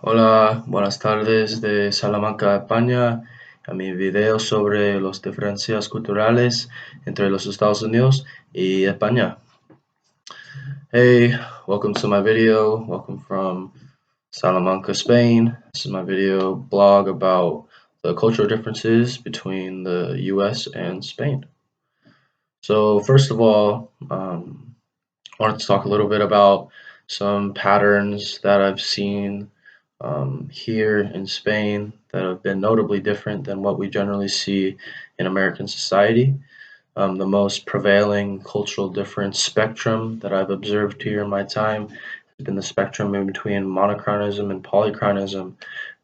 Hola, buenas tardes de Salamanca, España, a mi video sobre las diferencias culturales entre los Estados Unidos y España. Hey, welcome to my video. Welcome from Salamanca, Spain. This is my video blog about the cultural differences between the US and Spain. So first of all, I wanted to talk a little bit about some patterns that I've seen here in Spain that have been notably different than what we generally see in American society. The most prevailing cultural difference spectrum that I've observed here in my time has been the spectrum in between monochronism and polychronism,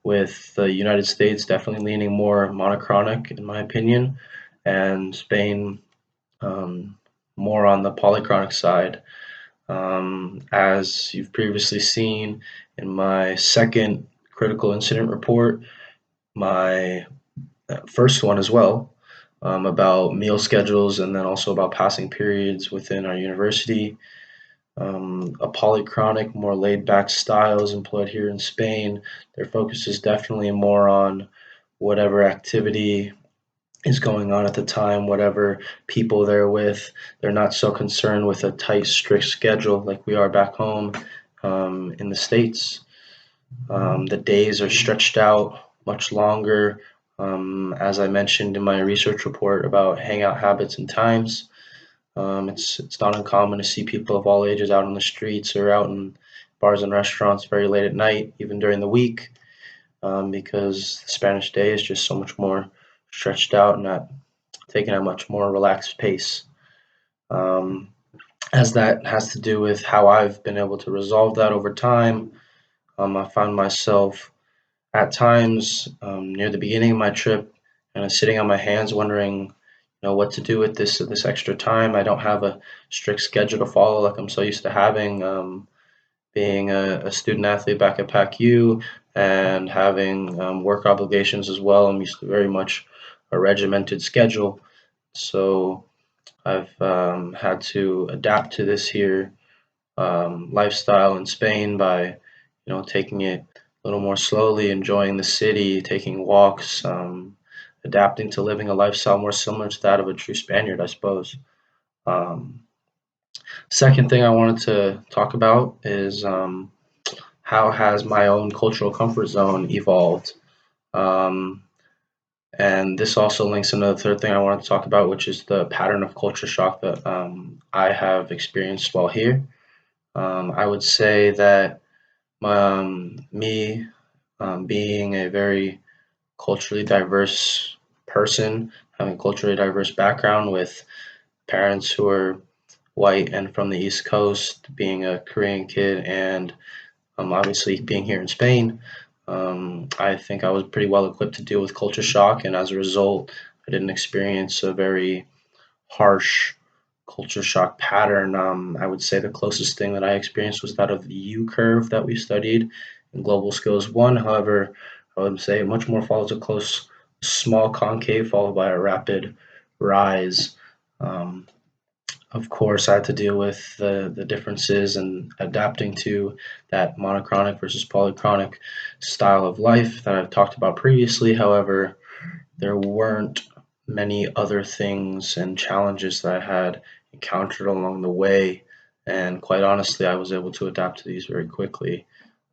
with the United States definitely leaning more monochronic, in my opinion, and Spain more on the polychronic side. As you've previously seen in my second critical incident report, my first one as well, about meal schedules and then also about passing periods within our university. A polychronic, more laid back style is employed here in Spain. Their focus is definitely more on whatever activity is going on at the time, whatever people they're with. They're not so concerned with a tight, strict schedule like we are back home in the States. The days are stretched out much longer, as I mentioned in my research report about hangout habits and times. It's not uncommon to see people of all ages out on the streets or out in bars and restaurants very late at night, even during the week, because the Spanish day is just so much more stretched out and at taking a much more relaxed pace. Um, as that has to do with how I've been able to resolve that over time, I found myself at times near the beginning of my trip kind of sitting on my hands wondering what to do with this extra time. I don't have a strict schedule to follow like I'm so used to having, being a student athlete back at PACU and having work obligations as well. I'm used to very much a regimented schedule. So I've had to adapt to this here lifestyle in Spain by, taking it a little more slowly, enjoying the city, taking walks, adapting to living a lifestyle more similar to that of a true Spaniard, I suppose. Um, Second thing I wanted to talk about is how has my own cultural comfort zone evolved. Um, and this also links into the third thing I wanted to talk about, which is the pattern of culture shock that I have experienced while here. I would say that me being a very culturally diverse person, having a culturally diverse background with parents who are white and from the East Coast, being a Korean kid, and obviously being here in Spain, I think I was pretty well equipped to deal with culture shock, and as a result, I didn't experience a very harsh culture shock pattern. I would say the closest thing that I experienced was that of the U curve that we studied in Global Skills 1. However, I would say it much more follows a close, small concave followed by a rapid rise. Um, of course, I had to deal with the differences and adapting to that monochronic versus polychronic style of life that I've talked about previously. However, there weren't many other things and challenges that I had encountered along the way. And quite honestly, I was able to adapt to these very quickly.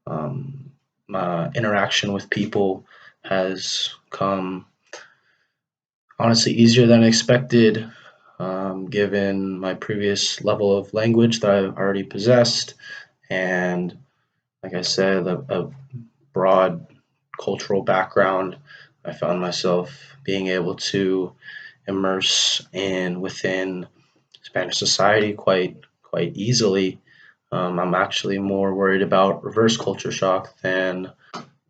My interaction with people has come honestly easier than expected, given my previous level of language that I already possessed, and like I said, a broad cultural background. I found myself being able to immerse in within Spanish society quite easily. I'm actually more worried about reverse culture shock than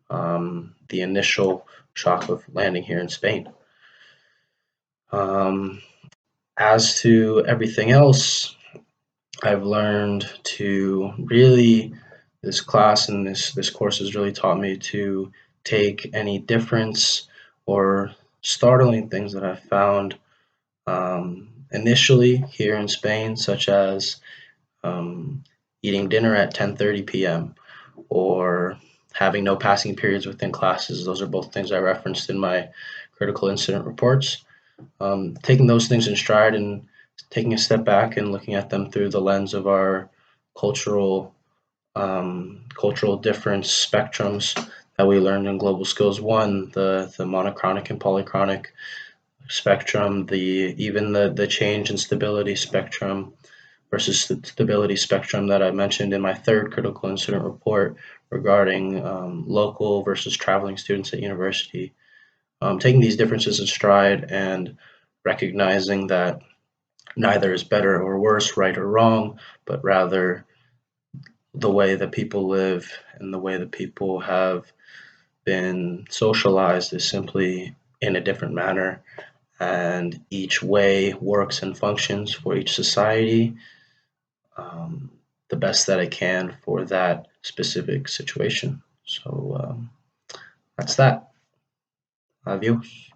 the initial shock of landing here in Spain. Um, as to everything else, I've learned to really this class and this course has really taught me to take any difference or startling things that I've found initially here in Spain, such as um, eating dinner at 10:30 p.m. or having no passing periods within classes. Those are both things I referenced in my critical incident reports. Taking those things in stride and taking a step back and looking at them through the lens of our cultural cultural difference spectrums that we learned in Global Skills 1, the monochronic and polychronic spectrum, the change and stability spectrum versus the stability spectrum that I mentioned in my third critical incident report regarding local versus traveling students at university. Taking these differences in stride and recognizing that neither is better or worse, right or wrong, but rather the way that people live and the way that people have been socialized is simply in a different manner, and each way works and functions for each society um, the best that it can for that specific situation. So that's that. Adios.